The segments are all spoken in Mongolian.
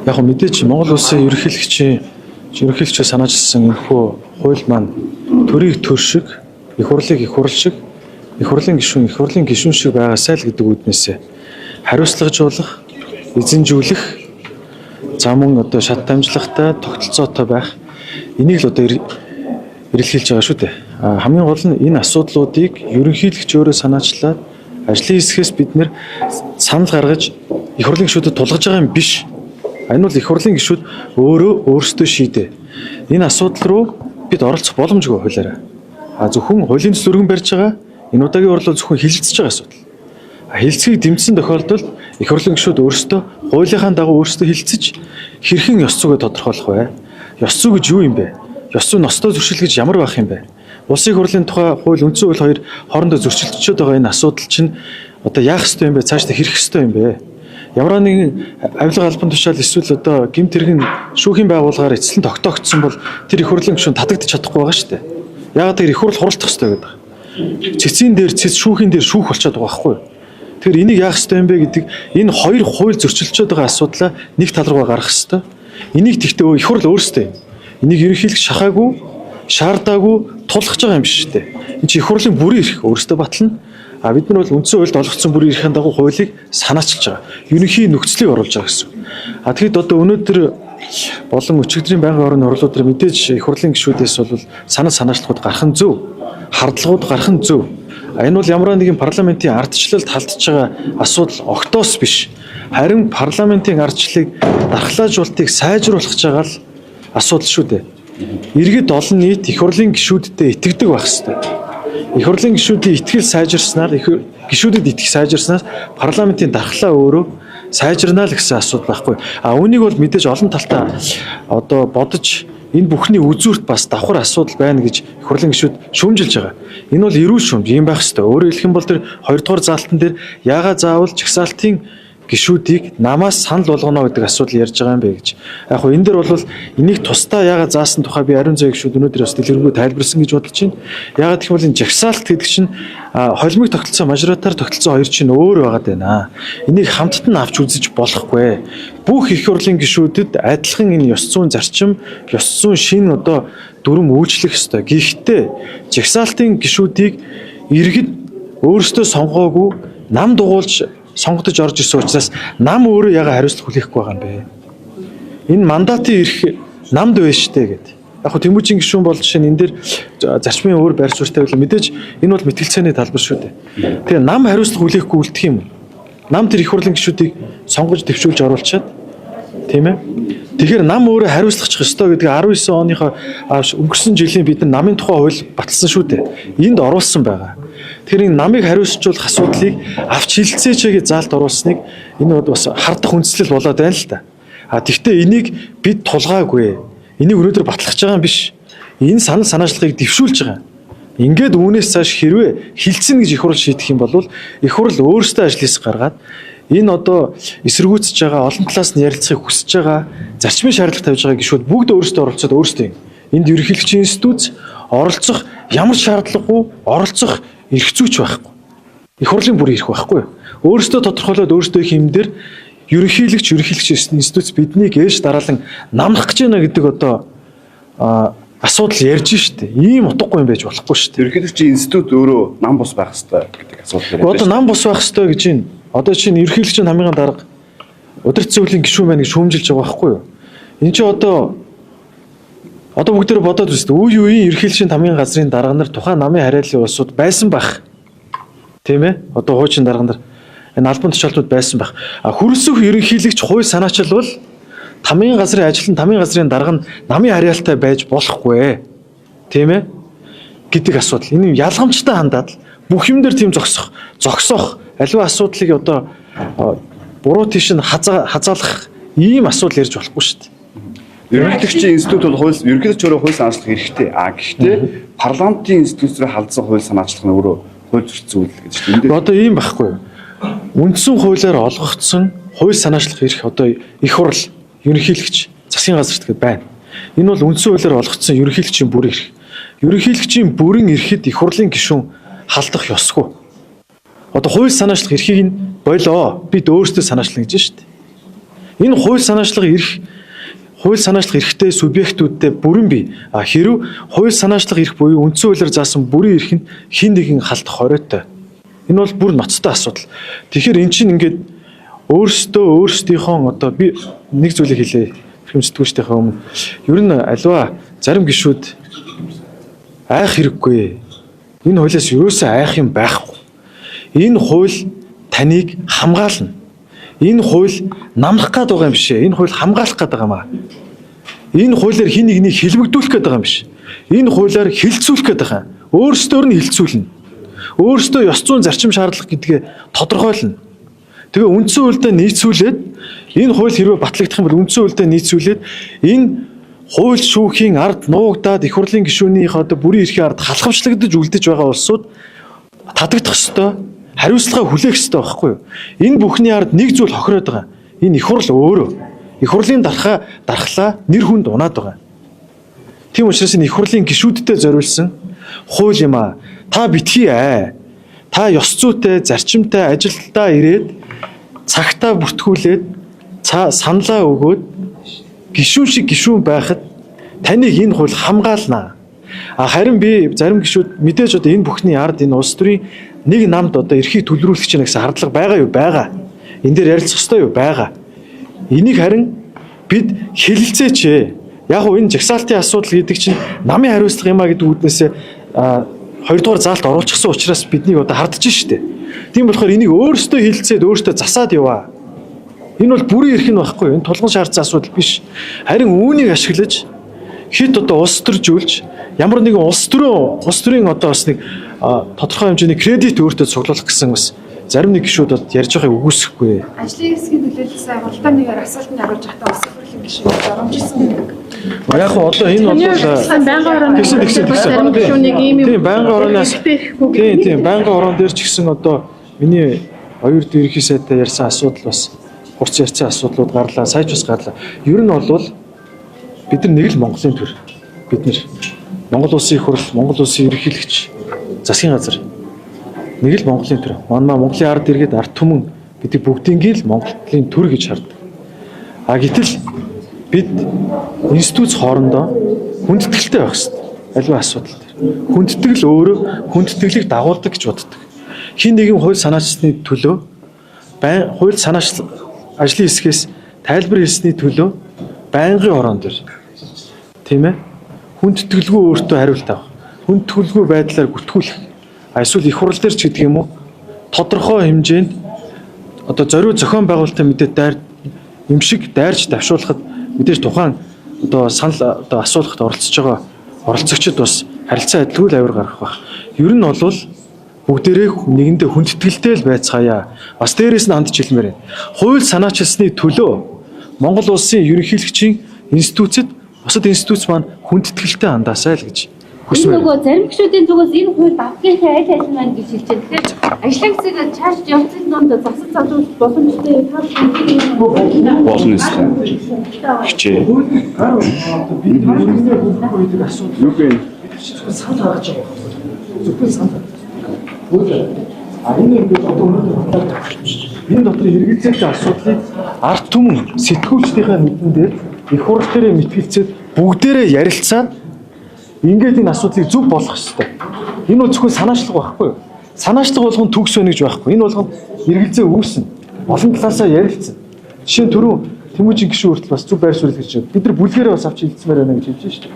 Яг нь мэдээч Монгол улсын ерөнхийлөгчөө санаачилсан энэхүү хууль маань төрийг төр шиг, их хурлыг их хурл шиг, их хурлын гишүүн шиг байгаасай л гэдэг үүднээсээ хариуцлагажуулах, эзэмжүүлэх, за мөн одоо шат дамжлагтай тогтолцоотой байх энийг л одоо эрэлхийлж байгаа шүү дээ. Хамгийн гол нь энэ асуудлуудыг ерөнхийлөгч өөрөө санаачлаад ажлын хэсгээс бид нэр санал гаргаж их хурлын гишүүдэд тулгаж байгаа юм биш. Энэ бол их хурлын гишүүд өөрсдөө шийдэ. Энэ асуудал руу бид оролцох боломжгүй хуулиараа. Зөвхөн хуулийн төслөргөн барьж байгаа энэ удаагийн хурлаар зөвхөн хилцэж байгаа асуудал. Хилцгийг дэмжсэн тохиолдолд их хурлын гишүүд өөрсдөө хуулийнхаа дагуу өөрсдөө хилцэж хэрхэн ёс зүйгээ тодорхойлох вэ? Ёс зүй гэж юу юм бэ? Ёс зүй ностой зөрчил гэж ямар байх юм бэ? Улсын хурлын тухай хууль, үндсэн хууль хоёр хоорондоо зөрчилдөж байгаа энэ асуудал чинь одоо яах ёстой юм бэ? Цаашдаа хэрэг ёстой юм бэ? Ямар нэгэн авилга албан тушаал эсвэл одоо гэмт хэрэг шүүхийн байгууллагаар эцэслэн тогтоогдсон бол тэр их хурлын гишүүн татагдчих чадахгүй байгаа шүү дээ. Яагаад тэр их хурл хуралдах ёстой гэдэг. Цэцгийн дээр цэц, шүүхийн дээр шүүх болчиход байгаа байхгүй юу? Тэгэхээр энийг яах ёстой юм бэ гэдэг энэ хоёр хууль зөрчилдөж байгаа асуудлаа нэг тал руу гаргах ёстой. Энийг тэгтээ их хурл өөрсдөө энийг ерөнхийлөгч шахаагүй, шаардаагүй тулгаж байгаа юм биш үү? Энд чи их хурлын бүрийн эрх өөрсдөө батлана. Бид нар бол үндсэн хуульд олгогдсон бүрийн эрхийн дагуу хуулийг санаачилж байгаа. Ерөнхий нөхцөлийг оруулж байгаа гэсэн. Тэгэхэд одоо өнөөдөр болон өчигдрийн байнгын орны хурлуудаар мэдээж их хурлын гишүүдээс бол санаачлагууд гарах нь зөв, хардлагууд гарах нь зөв. Энэ бол ямар нэгэн парламентын ардчлалд халтж байгаа асуудал огтоос биш. Харин парламентын ардчлалыг дархлаажуултыг сайжруулах жагаал асуудал шүү дээ. Иргэд олон нийт их хурлын гишүүддээ итгэдэг байх ёстой. Их хурлын гишүүдийн итгэл сайжирснаар гишүүдэд итгэх сайжирснаас парламентын дархлаа өөрөө сайжирнаа л гэсэн асуудал байхгүй. Үүнийг бол мэдээж олон талтай одоо бодож энэ бүхний үзүүрт бас давхар асуудал байна гэж их хурлын гишүүд шүүмжилж байгаа. Энэ бол эрүүл шүүмж юм байх ёстой. Өөрөөр хэлэх юм бол тэр 2 дугаар заалтан дээр яагаад заавал жагсаалтын гишүүдийг намаас санал болгоно гэдэг асуудал ярьж байгаа юм бэ гэж. Яг хөө энэ дэр бол энийг тусдаа яагаад заасан тухай би ариун зай гишүүд өнөөдөр бас дэлгэрэнгүй тайлбарсан гэж бодож байна. Яагаад гэх юм бол энэ жагсаалт гэдэг чинь холимог тогтолцоо, мажоритар тогтолцоо хоёр чинь өөр байгаад байна. Энийг хамтд нь авч үзэж болохгүй. Бүх их хурлын гишүүдэд адилхан энэ ёс зүйн зарчим, ёс зүйн шин одоо дүрм үйлчлэх ёстой. Гэхдээ жагсаалтын гишүүдийг иргэд өөрсдөө сонгоогүй нам дугуулж сонгогдож орж ирсэн учраас нам өөрөө яга хариуцлага хүлээхгүй байгаа юм бэ? Энэ мандатын эрх намд байна штэ гэдэг. Яг хөө Тэмүүжин гишүүн бол жишээ нь энэ дэр зарчмын өөр байр суурьтай байл мэдээж энэ бол мэтгэлцээний талбар шүү дээ. Тэгээ нам хариуцлага хүлээхгүй үлдэх юм. Нам тэр их хурлын гишүүдийг сонгож дэвшүүлж оруулчаад тийм ээ. Тэгэхээр нам өөрөө хариуцлагачих ёстой гэдэг 19 оныхоо өнгөрсөн жилийн бид нар намын тухай хууль баталсан шүү дээ. Энд оруулсан байгаа. Тэгэхээр энэ намыг хариуцжуулах асуудлыг авч хилцээчгээ заалт оруулсныг энэ бас хардах үндслэл болоод байна л да. Тэгвэл энийг бид тулгаагүй. Энийг өнөөдөр батлах гэж байгаа юм биш. Энэ санал санаачлагыг дэвшүүлж байгаа. Ингээд үүнээс цааш хэрвээ хилцэн гэж их хурл шийдэх юм бол их хурл өөрсдөө ажлаас гаргаад энэ одоо эсэргүүцэж байгаа олон талаас нь ярилцахыг хүсэж байгаа зарчмын шаардлага тавьж байгаа гишүүд бүгд өөрсдөө оролцоод өөрсдөө энд ерөнхийлөгчийн институт оролцох ямар шаардлагагүй оролцох эрх зүйч байхгүй. Их хурлын бүрийн эрх байхгүй. Өөрсдөө тодорхойлоод өөрсдөө хэмдэр ерөнхийлөгч институт биднийг ээж дараалан намлах гэж байна гэдэг одоо асуудал ярьж штэ. Ийм утгагүй юм байж болохгүй штэ. Ерөнхийлөгчийн институт өөрөө нам бус байх ёстой гэдэг асуудал яриад байна. Одоо нам бус байх ёстой гэж байна. Одоо чинь ерөнхийлөгчийн хамгийн дарга удирдсан зөвлөлийн гишүүн байна гэж шүүмжилж байгаа байхгүй юу? Энэ чинь одоо бүгдээр бодоод үзтээ. Үеийн ерөнхийлөгчийн хамгийн газрын дарга нар тухайн намын хариаллын улсууд байсан байх. Тийм ээ? Одоо хуучин дарга нар энэ албан тушаалтууд байсан байх. Хөрөлсөх ерөнхийлөгч хууль санаачилбал тамийн газрын ажил нь тамийн газрын дарга нь намын хариалтай байж болохгүй. Тийм ээ? Гэдэг асуудал. Энэ ялгамжтай хандаад бүх юм дээр тийм зогсоох аливаа асуудлыг одоо буруу тийш нь хазаалах ийм асуудал ярьж болохгүй шүү дээ. Ерөнхийлөгчийн институт бол ерөнхийлөгч өөрөө хууль санаачлах хэрэгтэй. Гэхдээ парламентын институцээр халдсан хууль санаачлах нь өөрөө хууль зөрчил зүйл гэж байна. Одоо ийм байхгүй юу? Үндсэн хуулиар олгогдсон хууль санаачлах эрх одоо их хурл ерөнхийлөгч засгийн газарт гэдэг байна. Энэ бол үндсэн хуулиар олгогдсон ерөнхийлөгчийн бүрийн эрх. Ерөнхийлөгчийн бүрэн эрхэд их хурлын гишүүн халдах ёсгүй. Одоо хууль санаачлах эрхийг нь болоо бид өөрсдөө санаачлах гэж байна шүү дээ. Энэ хууль санаачлага эрэхтэй субъектүүдтэй бүрэн бий. Хэрв хууль санаачлага эрх буюу үндсэн хуулиар заасан бүрэн эрх нь хин нэгэн халдах хориотой. Энэ бол бүр ноцтой асуудал. Тэгэхээр эн чинь ингээд өөрсдийнхөө одоо би нэг зүйлийг хэлье. Хэмжтгүүчтэйхээ өмнө ер нь аливаа зарим гишүүд айх хэрэггүй. Энэ хуулиас юусаа айх юм байхгүй. Энэ хууль таныг хамгаална. Энэ хууль намлах гээд байгаа юм биш ээ. Энэ хууль хамгаалах гээд байгаа юм аа. Энэ хуулиар хин нэгнийг хэлбэгдүүлэх гээд байгаа юм биш. Энэ хуулиар хилцүүлэх гээд байгаа. Өөрсдөөр нь хилцүүлнэ. Өөрсдөө ёс зүйн зарчим шаардлага гэдгээ тодорхойлно. Тэгээ үндсэн хуультай нийцүүлээд энэ хууль хэрвээ батлагдах юм бол үндсэн хуультай нийцүүлээд энэ хууль шүүхийн ард нуугдаад их хурлын гишүүнийх одоо бүрийн эрхийн ард халахвчлагдаж үлдэж байгаа улсууд татагдах ёстой, хариуцлага хүлээх ёстой байхгүй юу? Энэ бүхний ард нэг зүйл хохироод байгаа. Энэ их хурл өөрөө. Их хурлын дархлаа нэр хүнд унаад байгаа. Тийм учраас энэ их хурлын гишүүдтэй зориулсан хууль юм аа. Та битгий аа. Та ёс зүйтэй, зарчимтай ажилдаа ирээд цагтаа бүртгүүлээд саналаа өгөөд гишүүн шиг гишүүн байхад таныг энэ хууль хамгаална. Харин би зарим гишүүд мэдээж одоо энэ бүхний ард энэ улс төрийн нэг намд одоо эрхийг төлрүүлэх чинь гэсэн хардлага байгаа юу? Байгаа. Энэ дээр ярилцах ёстой юу? Байгаа. Энийг харин бид хэлэлцээч. Яг уу энэ жагсаалтын асуудал гэдэг чинь намын хариуцлага юм а гэдэг үүднээсээ хоёрдугаар заалт оруулчихсан учраас биднийг одоо хардж штэ. Тийм болохоор энийг өөрсдөө хэлэлцээд өөртөө засаад яваа. Энэ бол бүрийн эрх нь байхгүй. Энэ тулгын шаардсан асуудал биш. Харин үүнийг ашиглаж хэд одоо улс төржүүлж ямар нэгэн улс төрийн одоо бас нэг тодорхой хэмжээний кредит өөртөө цуглуулах гэсэн бас зарим нэг гишүүд одоо ярьж байгааг үгүйсэхгүй. Ажлын хэсгийн төлөөлөлсөн агуулгын нэгээр асуултанд хариулж чадах улс төрийн гишүүд оромжсэн гэдэг. Яг нь одоо энэ бол байнгын орон тийм байнгын ороноос тийм байнгын орон дээр ч гэсэн одоо миний оюун ерөнхий сайдтай ярьсан асуудал бас хурц ярьсан асуудлууд гарлаа, сая ч бас гарлаа. Ер нь бол бид нар нэг л Монголын төр. Бид нар Монгол улсын их хурл, Монгол улсын ерөнхийлөгч, засгийн газар нэг л Монголын төр. Манай Монголын ард иргэд ард түмэн бид бүгднийг л Монголын төр гэж хардаг. Гэтэл бид институт хоорондоо хүндэтгэлтэй байх хэрэгтэй. Аливаа асуудал дээр. Хүндэтгэл өөрөө хүндэтгэлийг дагуулдаг гэж боддог. Хин нэгэн хууль санаачсны төлөө хууль санаач ажлын хэсгээс тайлбар хийсний төлөө байнгын орон дээр тийм ээ хүндэтгэлгүй өөртөө хариулт авах. Хүндэтгэлгүй байдлаар гүтгүүлэх. Эсвэл их хурл дээр ч гэдэг юм уу тодорхой хэмжээнд одоо зориуд зохион байгуулалтын мэдээ дайр юм шиг дайрч давшуулахад мэдээж тухайн одоо санал одоо асуулахад оролцож байгаа оролцогчид бас харилцаа адилгүй авир гаргах байх. Ер нь бол бүгдээрээ нэгэндээ хүндэтгэлтэй л байцгаая. Бас дээрээс нь хандж хэлмээр байна. Хууль санаачилсны төлөө Монгол улсын ерөнхийлөгчийн институцэд бусад институц маань хүндэтгэлтэй хандаасай л гэж хүсмээр. Нөгөө зарим гишүүдийн зүгээс энэ хууль давхрын аль аль маань гэж хэлж байна. Тэгэхээр ажлын хэсэг чааш явцын донд засаг залуус боломжтой болно эсвэл хичээ. Гар одоо бид хүмүүсээ хөлбөргүй гэдэг асуудал. Юу вэ? Санал гаргаж байгаа байна. Зөвхөн санал. Энэ ингээд одоо өнөөдөр энэ дотор хэрэгцээтэй асуудлыг ард түмэн сэтгүүлчдийнхээ нүдэн дээр их хурл дээр мэтгэлцээд бүгдээрээ ярилцаад ингээд энэ асуудлыг зөв болгох хэрэгтэй. Энэ бол зөвхөн санаачлага байхгүй юу? Санаачлага болгон төгс байна гэж байхгүй. Энэ болгон эргэлзээ үүснэ. Олон талаасаа ярилцсан. Жишээ нь түрүү Тэмүүжин гишүүн хүртэл бас зөв байр суурь гэж байна. Бид нар бүлгээрээ бас авч хэлцмээр байна гэж хэлж шүү дээ.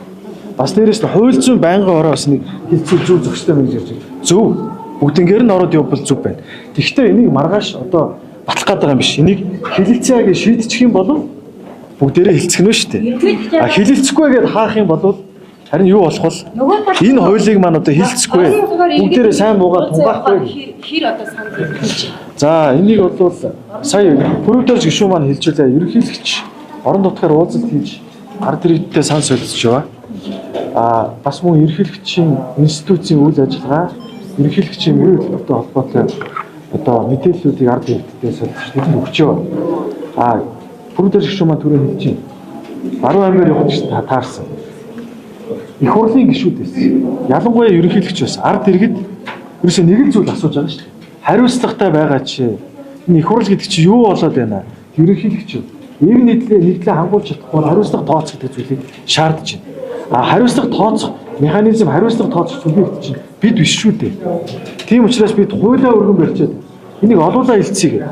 Бас дээрээс нь хууль зүйн байнгын ороо бас нэг хэлцүү зөв зохистой мэн гэж ярьж байна. Зөв. Бүгднгээр нь ороод явбал зөв байна. Тэгэхдээ энийг маргааш одоо батлах гээд байгаа юм биш. Энийг хэлэлцээ гэж шийдчих юм бол бүгдээрээ хэлцгэнэ шүү дээ. Хэлэлцэхгүй гэдээ хаах юм бол харин юу болох вэ? Энэ хуулийг маань одоо хэлцэхгүй. Бүгдээрээ сайн буугаад тунгаахгүй. Хэр одоо санал хэлж байна. За энийг бол сая бүрүүдэрч гишүүн маань хэлж байлаа. Ерөнхийлөгч орон нутгаар уулзалт хийж ард иргэдтэй сан солилцож байгаа. Бас мөн ерөнхийлөгчийн институцийн үйл ажиллагаа ерөнхийлөгчийн мөрийн хөтөлбөртэй холбоотой одоо мэдээллүүдийг ард иргэдтэй солилцож тэдэнд өгч байгаа. Бүрүүдэрч гишүүн маань түрүү хэлж байна. Баруун аймгаар явах гэж таарсан. Их хурлын гишүүд байсан. Ялангуяа ерөнхийлөгч бас ард иргэд ерөөсөө нэг л зүйл асууж байгаа шүү дээ. Хариуцлагатай байгаа чи энэ их хурл гэдэг чи юу болоод байна? Ерөнхийлөгч Ив нийтлээ хангуулж чадахгүй хариуцлага тооцох гэдэг зүйлийг шаардж байна. А хариуцлага тооцох механизм, хариуцлага тооцох субъект чинь бид биш шүү дээ. Тийм учраас бид хуулиа өргөн барьчаад энийг олуулаа хэлцгээе.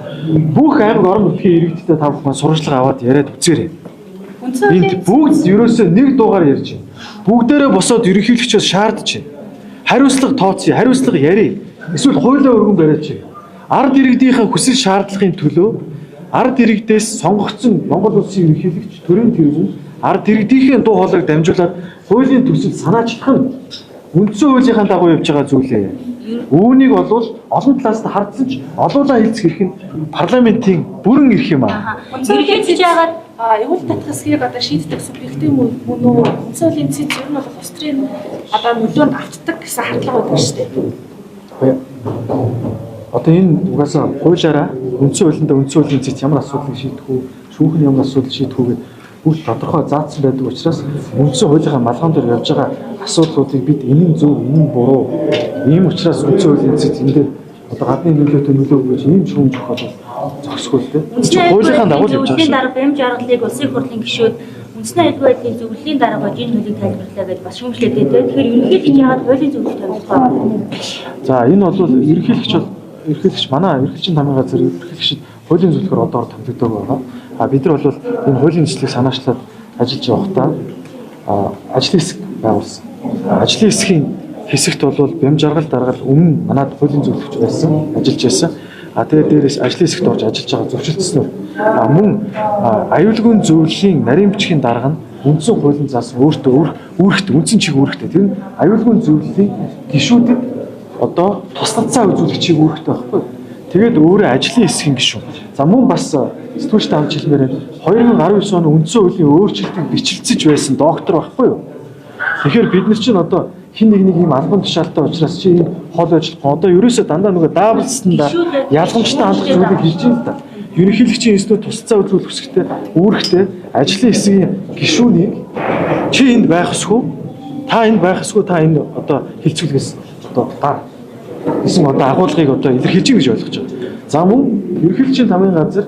Бүх аймаг орон нутгийн иргэдтэй та бүхэн сурвалжлага аваад яриад үзээрэй. Энд бүгд ерөөсөө нэг дуугаар ярьж байна. Бүгдээрээ босоод ерөнхийлөгчөөс шаардж байна. Хариуцлага тооцъё, хариуцлага ярив. Эсвэл хуулиа өргөн бариач. Ард иргэдийнхээ хүсэл шаардлагын төлөө ард иргэдээс сонгогдсон Монгол улсын ерөнхийлөгч төрийн тэргүүн ард иргэдийнхээ дуу хоолойг дамжуулаад хуулийн төсөл санаачлах нь үндсэн хуулийнхаа дагуу явж байгаа зүйлээ. Үүнийг бол олон талаас нь хардсан ч олуулаа хэлцэх хэрэг нь парламентийн бүрэн эрх юм аа. Ерөнхийдөө яагаад аюул татах хэсгийг одоо шийддэг субъект юм уу мөн үү? Үндсэн хуулийн цэц ер нь бол устрын одоо нөлөөнд авчдаг гэсэн хардлага байдаг шүү дээ. Одоо энэ угаасаа хуулиараа үндсэн хуулийн цэц ямар асуудлыг шийдэх үү, шүүх нь ямар асуудал шийдэх үү гэдэг бүх тодорхой заасан байдаг учраас үндсэн хуулийнхаа малгайн дээр явж байгаа асуудлуудыг бид энэ нь зөв, энэ нь буруу. Ийм учраас үндсэн хуулийн цэц энэ дээр одоо гадны нөлөөтэй нөлөөгүй гэж ийм шүүмж өгөх бол зохисгүй л дээ. Хуулийнхаа дагуу явж байгаа шүү. Дарга бэмж аргалыг улсын хурлын гишүүд үндэсний аюулгүй байдлын зөвлөлийн дарга энэ хуулийг тайлбарлаа гэж бас шүүмжлээд байдаг. Тэгэхээр ерөнхийдөө яагаад хуулийн зөвлөлт тавьдаг? За энэ бол ерөнхийлөгч манай ерөнхийлөгчийн тамгын газар ерөнхийлөгчд хуулийн зөвлөхөөр одоор томилдог байгаа. А бид нар бол энэ хуулийн төслийг санаачлаад ажиллаж явахдаа ажлын хэсэг байгуулсан. Ажлын хэсгийн хэсэгт бол бям жаргал даргал өмнө манад хуулийн зөвлөгч байсан, ажиллаж байсан. Тэгээд дээрээс ажлын хэсэгт орж ажиллаж байгаа зөвшөлтснөөр мөн аюулгүй зөвлөлийн нарийн бичгийн дарга нь үндсэн хуулийн заасан өөртөө үүрэгтэй үндсэн чиг үүрэгтэй. Тэр нь аюулгүй зөвлөлийн гишүүдэд одоо туслалцаа үзүүлэгчийг үүрэгтэй байхгүй. Тэгээд өөрөө ажлын хэсгийн гишүүн. За мөн бас сэтгүүлчтэй хамт хэлмээр 2019 оны үндсэн хуулийн өөрчлөлтийг бичлэлцэж байсан доктор байхгүй юу? Тэгэхээр бид нар чинь одоо хин нэг ийм албан тушаалтай учраас чи ийм хоол ажиллахгүй одоо ерөөсөө дандаа нөгөө даблстанда ялгамжтай хандах зүйлийг хийж байна л да. Ерөнхийлөгчийн институт туслалцаа үзүүлэх хэсэгтээ үүрэгтэй ажлын хэсгийн гишүүнийг чи энд байх ёсгүй, та энд байх ёсгүй, та энэ одоо хилцүүлгээс одоо гар гэсэн одоо агуулгыг одоо илэрхийлж гэж ойлгож байгаа. За мөн ерөнхийлөгчийн тамгын газар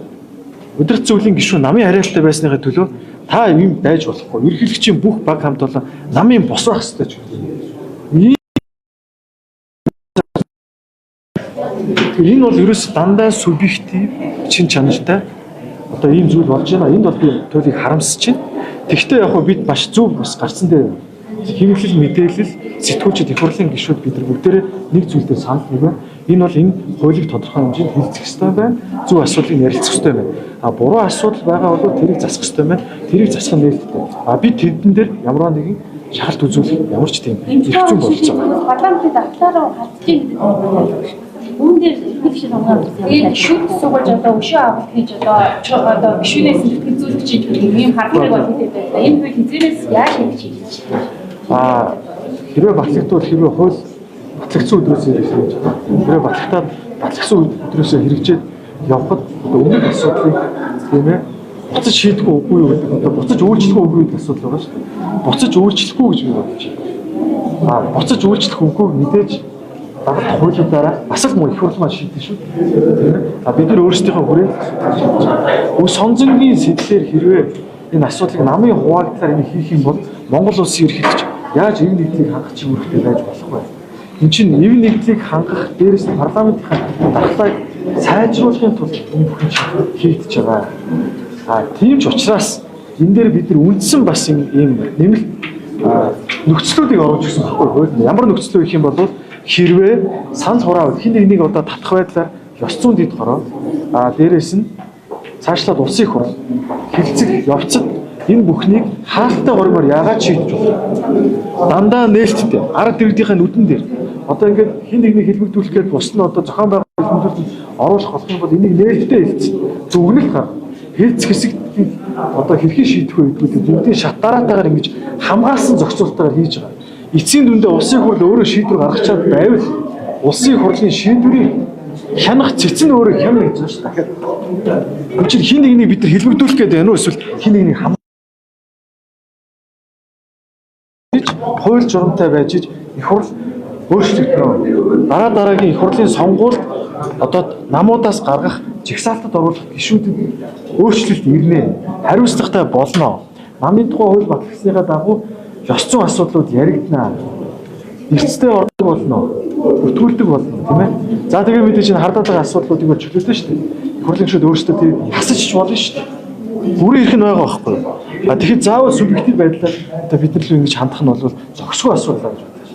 удирдах зөвлөлийн гишүүн намын хариалтай байсныхаа төлөө та юм дайж болохгүй. Ерөнхийлөгчийн бүх баг хамт олон намын бос байх ёстой ч гэдэг. Энэ бол ерөөс дандаа субъектив чин чанартай одоо ийм зүйл болж байна. Энд бол би төлийг харамсаж байна. Тэгвэл яг бид маш зөв бас гарцсан дээр хэвлэл мэдээлэл сэтгүүлчид их хурлын гишүүд бид нар бүгдээрээ нэг зүйл дээр санал нэг байна. Энэ бол энэ хуулийг тодорхой хэмжээнд хэлцэх ёстой байна. Зөв асуудлыг ярилцах ёстой байна. А буруу асуудал байгаа бол тэрийг засах ёстой байна. Тэрийг засах нь нээлттэй. А бид тэдэн дээр ямар нэгэн шалт үзүүлэх ямар ч тийм их зүйн болцоо. Парламентын давталаараа хатчих гэдэг нь үүн дээр ихэнх хамгаалалт. Тэгээд гişүүд суугаж одоо өшөө авалт хийж одоо гişүүнээс сэтгэл зүйч ийм харгалыг бол хийдэг байлаа. Энэ хууль хизээрээс яаж хийж А хэрвээ батлагдвал хэрвээ хууль батлагдсан өдрөөс ирэх юм. Хэрвээ батлагтаад батлагдсан өдрөөс хэрэгжээд явхад одоо өмнөх асуудлыг тийм ээ буцаж шийдэхгүй үгүй юу гэдэг одоо буцаж үйлчлэхгүй үгүй гэдэг асуудал байгаа шүү дээ. Буцаж үйлчлэхгүй гэж би бодож байна. А буцаж үйлчлэх үгүй мэдээж дараах хуулиудаараа бас л мөн их хурл маань шийдэж шүү. Тийм ээ. А бид нар өөрсдийнхөө хүрээнд шийдэж байгаа. Үс сонзонгийн сэтлэр хэрвээ энэ асуудлыг намын хуваагдсаар энэ хийх юм бол Монгол улсын ерөнхийлөгч яаж эв нэгдлийг хангах чинь үүрэгтэй байж болох вэ? Энд чинь эв нэгдлийг хангах дээрээс нь парламентын дархлааг сайжруулахын тулд энэ бүхэн хийгдэж байгаа. А тийм ч учраас энэ дээр бид нар үндсэн бас ийм нэмэлт нөхцлүүдийг оруулж ирсэн байхгүй юу? Ямар нөхцөл вэ гэх юм бол хэрвээ санал хураавал хин нэг одоо татах байдлаар ёс зүйн дэд хороо дээрээс нь цаашлаад улсын хурл хэлцэх явцад энэ бүхнийг хаалттай гормоор яагаад шийдэж болох дандаа нээлттэй арга дэргэдийнхээ нүдэн дээр одоо ингээд хин нэгнийг хэлбэгдүүлэх гээд бус нь одоо зохион байгуулалт хэлбэгдүүлэлт оруулах болох юм бол энийг нээлттэй хэлцэх зөвгнөл гарах хэлцэх хэсэгтийг одоо хэрхэн шийдэх вэ гэдгийг бүгдийн шат дараатаагаар ингэж хамгаалсан зохицуулалтаар хийж байгаа. Эцсийн дүндээ улсын хурл өөрөө шийдвэр гаргачаад байвал улсын хурлын шийдвэрийг хянах цэцэн өөрөө хям гэж байна шүү дахиад. Энэ чинь хин нэгнийг бид нар хэлбэгдүүлэх гээд байна уу эсвэл хин нэгнийг хууль журамтай байж их хурл өөрчлөгдөнө. Дараагийн их хурлын сонгуульд одоо намуудаас гаргах жигсаалтад оруулах гишүүдэд өөрчлөлт ирнэ. Хариуцлагатай болно. Намын тухай хууль батлагдсныхаа дагуу ёс зүйн асуудлууд яригдана. Эрсдэл ордог болно. Бүртгүүлдэг болно, тийм ээ. За тэгээ мэдээ чинь хардаад байгаа асуудлуудыг бол чөлөөтэй шүү дээ. Их хурлын гишүүд өөрсдөө тийм хасаж болно шүү дээ. Бүрэн ирэх нь байгаа байхгүй юу? А тэгэхээр заавал субъектив байдлаар одоо бид нар л ингэж хандах нь бол зохисгүй асуудал гэж